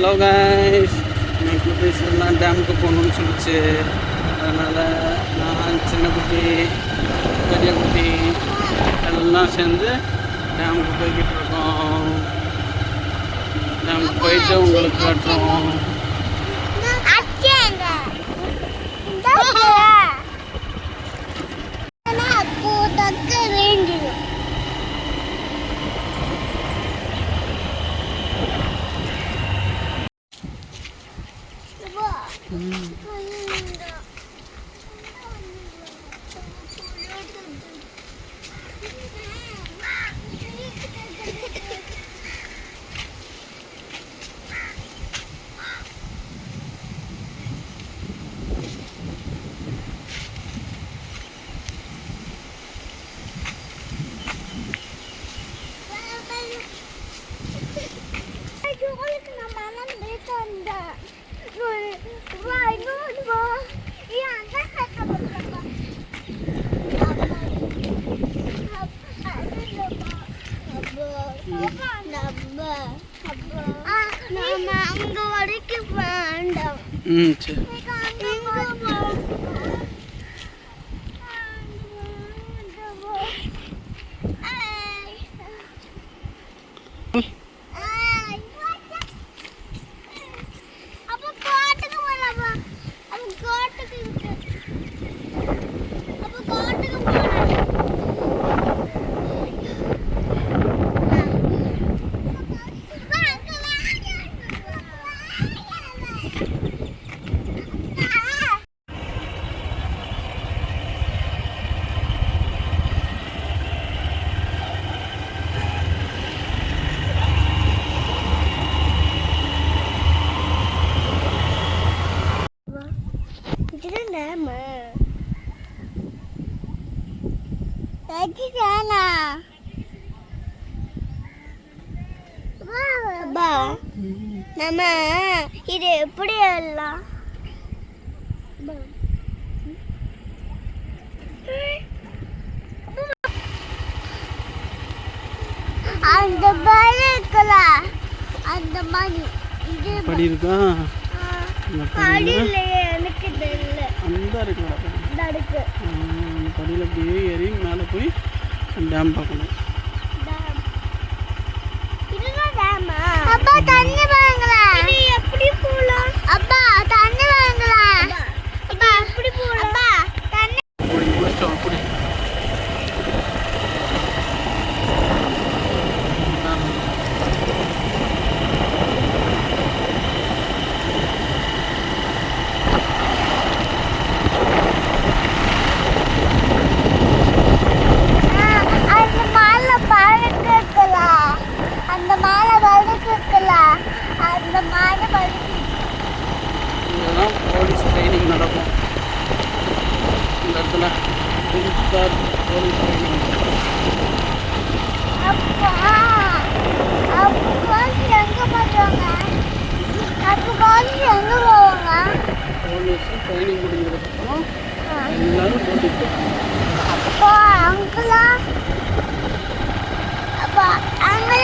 Hello guys, இன்னைக்கு பேசலாம் டேமுக்கு போகணுன்னு சொல்லிச்சு. அதனால் நான் சின்ன குட்டி பெரிய குட்டி எல்லாம் சேர்ந்து டேமுக்கு போய்கிட்டு இருக்கோம். டேமுக்கு போயிட்டு உங்களுக்கு காட்டுறோம். சரி. நம்ம இது எப்படி எல்லாம் அந்த மாதிரி இருக்கல அந்த மாதிரி இது படி இருக்கா படியில எனக்கு தெரியல அந்த இருக்குடா இந்த இருக்கு அந்த படியில் அப்படியே ஏறி மேலே போய் டேம் பார்க்கணும். அப்பா தண்ணி வாங்கலா இது எப்படி போலாம் அப்பா தண்ணி வாங்கலா அப்பா எப்படி போலாம் அப்பா தண்ணி அப்படி முடிச்சோம் அப்படி போலீஸ் ட்ரைனிங் நடக்கும். இந்த இடத்துல போலீஸ் ட்ரைனிங். போலீஸ் ட்ரைனிங் முடிஞ்சதுக்கப்புறம் எல்லாரும் போட்டிட்டு அங்கிளா அப்பா அங்கே